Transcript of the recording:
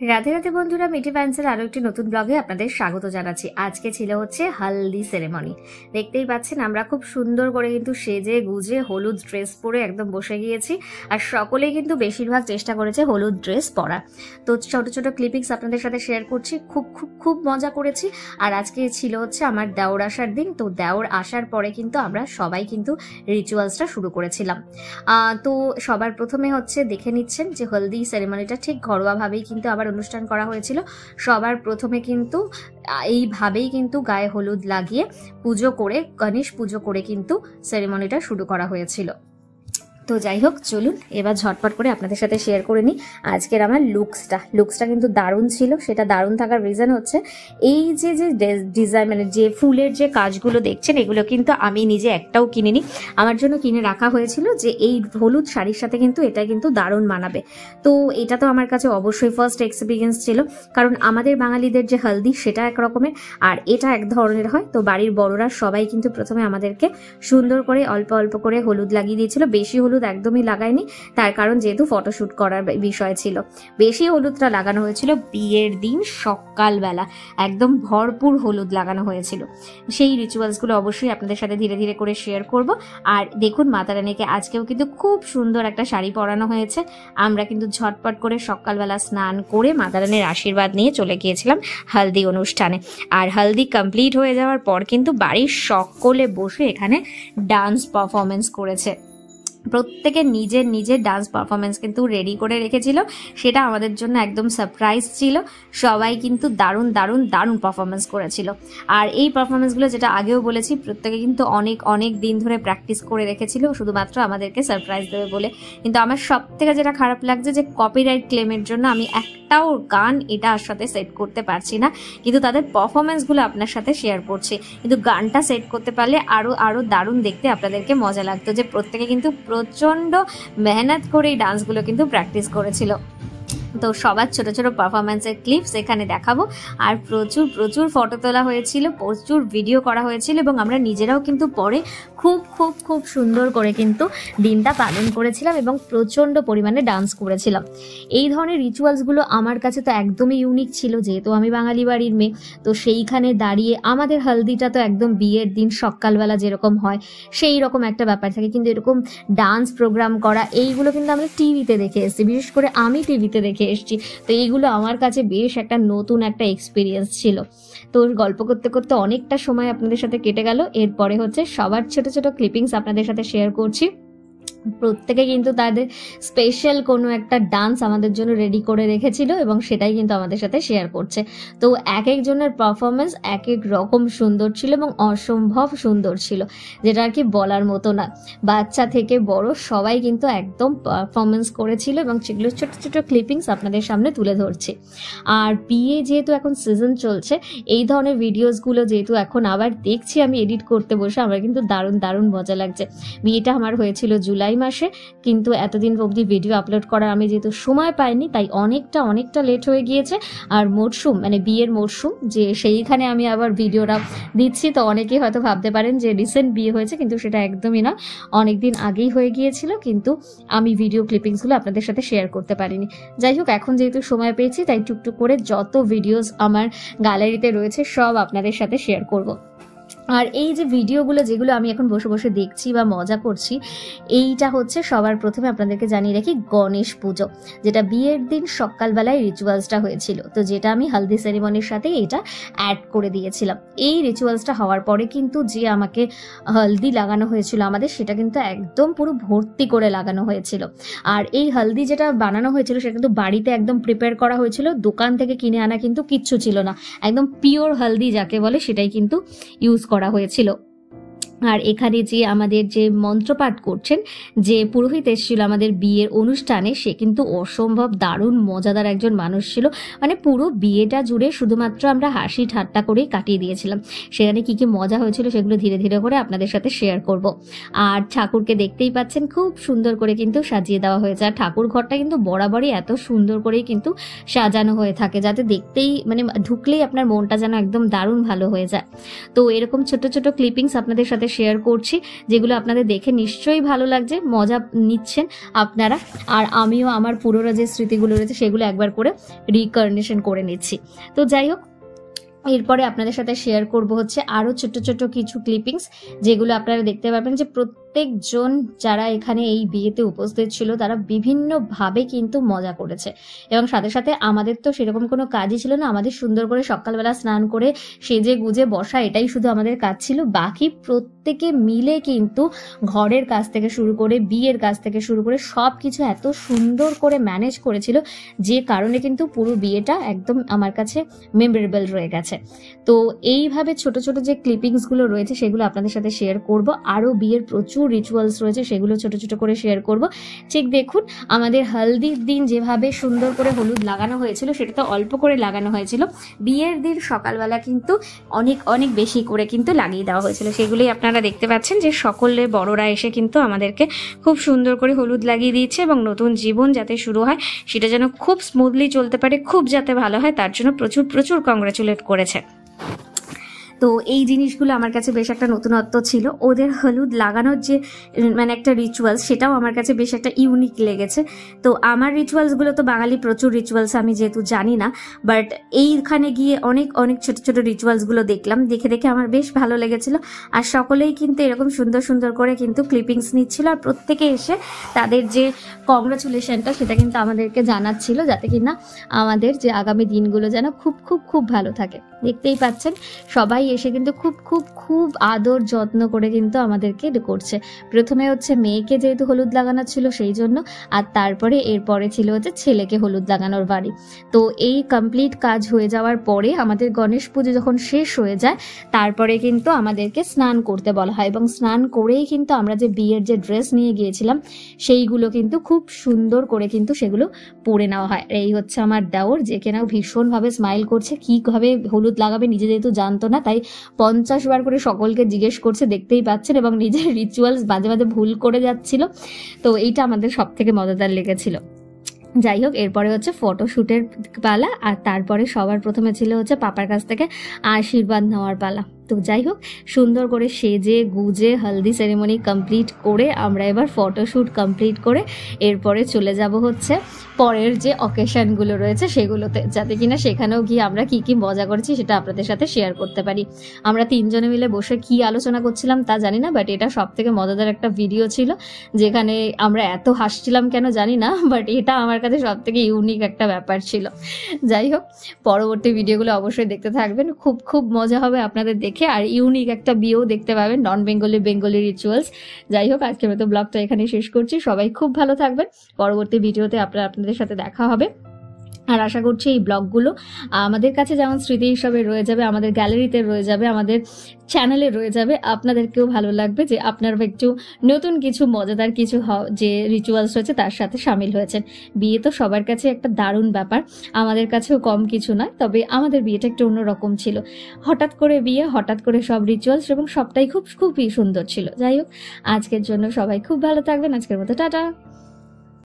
রাধে রাধে বন্ধুরা, মিঠি ফ্যান্সের আরো একটি নতুন ব্লগে আপনাদের স্বাগত জানাচ্ছি। আজকে ছিল হচ্ছে হালদি সেরেমনি। দেখতেই পাচ্ছেন আমরা খুব সুন্দর করে কিন্তু সেজে গুজে হলুদ ড্রেস পরে একদম বসে গিয়েছি। আর সকলেই কিন্তু বেশিরভাগ চেষ্টা করেছে হলুদ ড্রেস পরা। তো ছোট ছোট ক্লিপিংস আপনাদের সাথে শেয়ার করছি। খুব খুব খুব মজা করেছি। আর আজকে ছিল হচ্ছে আমার দেওর আসার দিন। তো দেওর আসার পরে কিন্তু আমরা সবাই কিন্তু রিচুয়ালসটা শুরু করেছিলাম। তো সবার প্রথমে হচ্ছে দেখে নিচ্ছেন যে হলদি সেরেমনিটা ঠিক ঘরোয়াভাবেই কিন্তু আবার অনুষ্ঠান করা হয়েছিল। সবার প্রথমে কিন্তু এইভাবেই কিন্তু গায়ে হলুদ লাগিয়ে পুজো করে, গণেশ পুজো করে কিন্তু সেরেমনিটা শুরু করা হয়েছিল। তো যাই হোক, চলুন এবার ঝটপট করে আপনাদের সাথে শেয়ার করে নিই আজকের আমার লুকসটা কিন্তু দারুণ ছিল। সেটা দারুণ থাকার রিজন হচ্ছে এই যে ডিজাইন, মানে যে ফুলের যে কাজগুলো দেখছেন, এগুলো কিন্তু আমি নিজে একটাও কিনিনি, আমার জন্য কিনে রাখা হয়েছিল যে এই হলুদ শাড়ির সাথে কিন্তু এটা কিন্তু দারুণ মানাবে। তো এটা তো আমার কাছে অবশ্যই ফার্স্ট এক্সপিরিয়েন্স ছিল, কারণ আমাদের বাঙালিদের যে হলদি সেটা এক রকমের আর এটা এক ধরনের হয়। তো বাড়ির বড়রা সবাই কিন্তু প্রথমে আমাদেরকে সুন্দর করে অল্প অল্প করে হলুদ লাগিয়ে দিয়েছিল। বেশি হলুদ একদমই লাগায়নি, তার কারণ যেহেতু ফটোশুট করার বিষয় ছিল। বেশি হলুদটা লাগানো হয়েছিল বিয়ের দিন সকালবেলা, একদম ভরপুর হলুদ লাগানো হয়েছিল। সেই রিচুয়ালসগুলো অবশ্যই আপনাদের সাথে ধীরে ধীরে করে শেয়ার করব। আর দেখুন, মাতা রানীকে আজকেও কিন্তু খুব সুন্দর একটা শাড়ি পরানো হয়েছে। আমরা কিন্তু ঝটপট করে সকালবেলা স্নান করে মাতা রানীর আশীর্বাদ নিয়ে চলে গিয়েছিলাম হালদি অনুষ্ঠানে। আর হালদি কমপ্লিট হয়ে যাওয়ার পর কিন্তু বাড়ির সকলে বসে এখানে ডান্স পারফরমেন্স করেছে। প্রত্যেকে নিজের নিজের ডান্স পারফরমেন্স কিন্তু রেডি করে রেখেছিল। সেটা আমাদের জন্য একদম সারপ্রাইজ ছিল। সবাই কিন্তু দারুণ দারুণ দারুণ পারফরমেন্স করেছিল। আর এই পারফরমেন্সগুলো, যেটা আগেও বলেছি, প্রত্যেকে কিন্তু অনেক অনেক দিন ধরে প্র্যাকটিস করে রেখেছিল শুধুমাত্র আমাদেরকে সারপ্রাইজ দেবে বলে। কিন্তু আমার সব থেকে যেটা খারাপ লাগছে যে কপিরাইট ক্লেমের জন্য আমি একটাও গান এটার সাথে সেট করতে পারছি না, কিন্তু তাদের পারফরমেন্সগুলো আপনার সাথে শেয়ার করছি। কিন্তু গানটা সেট করতে পারলে আরো আরো দারুণ দেখতে আপনাদেরকে মজা লাগতো। যে প্রত্যেকে কিন্তু প্রচন্ড মেহনত করে এই ডান্সগুলো কিন্তু প্র্যাকটিস করেছিল। তো সবার ছোট ছোট পারফরমেন্সের ক্লিপস এখানে দেখাবো। আর প্রচুর প্রচুর ফটো তোলা হয়েছিল, প্রচুর ভিডিও করা হয়েছিল, এবং আমরা নিজেরাও কিন্তু পরে খুব খুব খুব সুন্দর করে কিন্তু দিনটা পালন করেছিলাম এবং প্রচণ্ড পরিমাণে ডান্স করেছিলাম। এই ধরনের রিচুয়ালসগুলো আমার কাছে তো একদমই ইউনিক ছিল, যেহেতু আমি বাঙালি বাড়ির মেয়ে। তো সেইখানে দাঁড়িয়ে আমাদের হলদিটা তো একদম বিয়ের দিন সকালবেলা যেরকম হয় সেই রকম একটা ব্যাপার থাকে, কিন্তু এরকম ডান্স প্রোগ্রাম করা এইগুলো কিন্তু আমরা টিভিতে দেখে এসেছি, বিশেষ করে আমি টিভিতে দেখে এসেছি। তো এইগুলো আমার কাছে বেশ একটা নতুন একটা এক্সপিরিয়েন্স ছিল। তো গল্প করতে করতে অনেকটা সময় আপনাদের সাথে কেটে গেল। এরপরে হচ্ছে সবার ছোট ছোট ক্লিপিংস আপনাদের সাথে শেয়ার করছি। প্রত্যেকে কিন্তু তাদের স্পেশাল কোনো একটা ডান্স আমাদের জন্য রেডি করে রেখেছিল এবং সেটাই কিন্তু আমাদের সাথে শেয়ার করছে। তো এক একজনের পারফরমেন্স এক এক রকম সুন্দর ছিল এবং অসম্ভব সুন্দর ছিল, যেটা আর কি বলার মতো না। বাচ্চা থেকে বড় সবাই কিন্তু একদম পারফরমেন্স করেছিল এবং সেগুলো ছোট ছোট ক্লিপিংস আপনাদের সামনে তুলে ধরছে। আর বিয়ে যেহেতু এখন সিজন চলছে, এই ধরনের ভিডিওসগুলো যেহেতু এখন আবার দেখছি আমি এডিট করতে বসে, আমার কিন্তু দারুণ দারুণ মজা লাগছে। বিয়েটা আমার হয়েছিল জুলাই মাসে, কিন্তু এতদিন অবধি ভিডিও আপলোড করার আমি যেহেতু সময় পাইনি, তাই অনেকটা লেট হয়ে গিয়েছে। আর মরশুম, মানে বিয়ের মরশুম, যে সেইখানে আমি আবার ভিডিওটা দিচ্ছি। তো অনেকেই হয়তো ভাবতে পারেন যে রিসেন্ট বিয়ে হয়েছে, কিন্তু সেটা একদমই না, অনেকদিন আগেই হয়ে গিয়েছিল, কিন্তু আমি ভিডিও ক্লিপিংসগুলো আপনাদের সাথে শেয়ার করতে পারিনি। যাই হোক, এখন যেহেতু সময় পেয়েছি, তাই টুকটুক করে যত ভিডিওস আমার গ্যালারিতে রয়েছে সব আপনাদের সাথে শেয়ার করব। আর এই যে ভিডিওগুলো যেগুলো আমি এখন বসে বসে দেখছি বা মজা করছি, এইটা হচ্ছে সবার প্রথমে আপনাদেরকে জানিয়ে রাখি গণেশ পুজো, যেটা বিয়ের দিন সকালবেলায় রিচুয়ালসটা হয়েছিল। তো যেটা আমি হলদি সেরিমনির সাথে এটা অ্যাড করে দিয়েছিলাম। এই রিচুয়ালসটা হওয়ার পরে কিন্তু যে আমাকে হলদি লাগানো হয়েছিল আমাদের, সেটা কিন্তু একদম পুরো ভর্তি করে লাগানো হয়েছিল। আর এই হলদি যেটা বানানো হয়েছিল সেটা কিন্তু বাড়িতে একদম প্রিপেয়ার করা হয়েছিল, দোকান থেকে কিনে আনা কিন্তু কিচ্ছু ছিল না। একদম পিওর হলদি যাকে বলে সেটাই কিন্তু ইউজ করা হয়েছিল। আর এখানে যে আমাদের যে মন্ত্রপাঠ করছেন, যে পুরোহিত এসেছিল আমাদের বিয়ের অনুষ্ঠানে, সে কিন্তু অসম্ভব দারুণ মজাদার একজন মানুষ ছিল। মানে পুরো বিয়েটা জুড়ে শুধুমাত্র আমরা হাসি ঠাট্টা করেই কাটিয়ে দিয়েছিলাম। সেখানে কি কি মজা হয়েছিল সেগুলো ধীরে ধীরে করে আপনাদের সাথে শেয়ার করব। আর ঠাকুরকে দেখতেই পাচ্ছেন, খুব সুন্দর করে কিন্তু সাজিয়ে দেওয়া হয়েছে। আর ঠাকুর ঘরটা কিন্তু বরাবরই এত সুন্দর করেই কিন্তু সাজানো হয়ে থাকে, যাতে দেখতেই, মানে ঢুকলেই আপনার মনটা যেন একদম দারুণ ভালো হয়ে যায়। তো এরকম ছোট ছোট ক্লিপিংস আপনাদের সাথে শেয়ার করছি, যেগুলো আপনাদের দেখে নিশ্চয়ই ভালো লাগছে, মজা নিচ্ছেন আপনারা, আর আমিও আমার পুরোনো যে স্মৃতিগুলো রয়েছে সেগুলো একবার করে রিকন্ডিশন করে নিচ্ছি। তো যাই হোক, এরপরে আপনাদের সাথে শেয়ার করব হচ্ছে আরো ছোট ছোট কিছু ক্লিপিংস, যেগুলো আপনারা দেখতে পাবেন যে প্রত্যেকজন যারা এখানে এই বিয়েতে উপস্থিত ছিল তারা বিভিন্নভাবে কিন্তু মজা করেছে। এবং সাথে সাথে আমাদের তো সেরকম কোনো কাজই ছিল না, আমাদের সুন্দর করে সকালবেলা স্নান করে সেজে গুজে বসা, এটাই শুধু আমাদের কাজ ছিল। বাকি প্রত্যেকে মিলে কিন্তু ঘরের কাজ থেকে শুরু করে বিয়ের কাজ থেকে শুরু করে সব কিছু এত সুন্দর করে ম্যানেজ করেছিল, যে কারণে কিন্তু পুরো বিয়েটা একদম আমার কাছে মেমোরেবল রয়ে গেছে। তো এইভাবে ছোট ছোট যে ক্লিপিংস গুলো রয়েছে সেগুলো আপনাদের সাথে শেয়ার করব। আরো বিয়ের প্রচুর রিচুয়ালস রয়েছে, সেগুলো ছোট ছোট করে শেয়ার করব। ঠিক দেখুন, আমাদের হলদির দিন যেভাবে সুন্দর করে হলুদ লাগানো হয়েছিল সেটা তো অল্প করে লাগানো হয়েছিল, বিয়ের দিন সকালবেলা কিন্তু অনেক অনেক বেশি করে কিন্তু লাগিয়ে দেওয়া হয়েছিল। সেগুলোই আপনারা দেখতে পাচ্ছেন যে সকলে বড়রা এসে কিন্তু আমাদেরকে খুব সুন্দর করে হলুদ লাগিয়ে দিয়েছে, এবং নতুন জীবন যাতে শুরু হয় সেটা যেন খুব স্মুথলি চলতে পারে, খুব যাতে ভালো হয় তার জন্য প্রচুর প্রচুর কংগ্রাচুলেট করেছে। তো এই জিনিসগুলো আমার কাছে বেশ একটা নতুনত্ব ছিল। ওদের হলুদ লাগানোর যে মানে একটা রিচুয়ালস, সেটাও আমার কাছে বেশ একটা ইউনিক লেগেছে। তো আমার রিচুয়ালসগুলো তো বাঙালি প্রচুর রিচুয়ালস আমি যেহেতু জানি না, বাট এইখানে গিয়ে অনেক অনেক ছোট ছোট রিচুয়ালসগুলো দেখলাম, দেখে দেখে আমার বেশ ভালো লেগেছিল। আর সকলেই কিন্তু এরকম সুন্দর সুন্দর করে কিন্তু ক্লিপিংস নিচ্ছিল, আর প্রত্যেকে এসে তাদের যে কংগ্রাচুলেশনটা সেটা কিন্তু আমাদেরকে জানাচ্ছিল, যাতে কিনা আমাদের যে আগামী দিনগুলো যেন খুব খুব খুব ভালো থাকে। দেখতেই পাচ্ছেন সবাই এসে কিন্তু খুব খুব খুব আদর যত্ন করে কিন্তু আমাদেরকে করছে। প্রথমে হচ্ছে মেয়েকে যেহেতু হলুদ লাগানো ছিল সেই জন্য, আর তারপরে এরপরে ছিল হচ্ছে ছেলেকে হলুদ লাগানোর বাড়ি। তো এই কমপ্লিট কাজ হয়ে যাওয়ার পরে আমাদের গণেশ পুজো যখন শেষ হয়ে যায় তারপরে কিন্তু আমাদেরকে স্নান করতে বলা হয়, এবং স্নান করেই কিন্তু আমরা যে বিয়ের যে ড্রেস নিয়ে গিয়েছিলাম সেইগুলো কিন্তু খুব সুন্দর করে কিন্তু সেগুলো পরে নেওয়া হয়। এই হচ্ছে আমার দেওর, যে কেনাও ভীষণভাবে স্মাইল করছে, কীভাবে হলুদ লাগাবে নিজে যেহেতু জানতো না, তাই 50 বার করে সকলকে জিজ্ঞেস করছে, দেখতেই পাচ্ছেন, এবং নিজের রিচুয়ালস মাঝে মাঝে ভুল করে যাচ্ছিল। তো এইটা আমাদের সব থেকে মজাদার লেগেছিল। যাই হোক, এরপরে হচ্ছে ফটোশ্যুটের পালা, আর তারপরে সবার প্রথমে ছিল হচ্ছে পাপার কাছ থেকে আশীর্বাদ নেওয়ার পালা। তো যাই হোক, সুন্দর করে সেজে গুজে হলদি সেরেমনি কমপ্লিট করে আমরা এবার ফটোশ্যুট কমপ্লিট করে এরপরে চলে যাব হচ্ছে পরের যে অকেশনগুলো রয়েছে সেগুলোতে, যাতে কিনা সেখানেও গিয়ে আমরা কি কি মজা করেছি সেটা আপনাদের সাথে শেয়ার করতে পারি। আমরা তিনজনে মিলে বসে কি আলোচনা করছিলাম তা জানি না, বাট এটা সব থেকে মজাদার একটা ভিডিও ছিল, যেখানে আমরা এত হাসছিলাম কেন জানি না, বাট এটা আমার কাছে সব থেকে ইউনিক একটা ব্যাপার ছিল। যাই হোক, পরবর্তী ভিডিওগুলো অবশ্যই দেখতে থাকবেন, খুব খুব মজা হবে আপনাদের দেখে, আর ইউনিক একটা বিয়েও দেখতে পাবেন, নন বেঙ্গলি বেঙ্গলি রিচুয়ালস। যাই হোক, আজকের মতো ব্লগটা এখানে শেষ করছি। সবাই খুব ভালো থাকবেন, পরবর্তী ভিডিওতে আপনাদের সাথে দেখা হবে। আর আশা করছি এই ব্লগগুলো আমাদের কাছে যেমন স্মৃতি হিসাবে রয়ে যাবে, আমাদের গ্যালারিতে রয়ে যাবে, আমাদের চ্যানেলে রয়ে যাবে, আপনাদেরকেও ভালো লাগবে যে আপনারা একটু নতুন কিছু মজাদার কিছু যে রিচুয়ালস রয়েছে তার সাথে সামিল হয়েছেন। বিয়ে তো সবার কাছে একটা দারুণ ব্যাপার, আমাদের কাছেও কম কিছু নয়, তবে আমাদের বিয়েটা একটু অন্যরকম ছিল। হঠাৎ করে বিয়ে, হঠাৎ করে সব রিচুয়ালস, এবং সবটাই খুব খুবই সুন্দর ছিল। যাই হোক, আজকের জন্য সবাই খুব ভালো থাকবেন, আজকের মতো টাটা।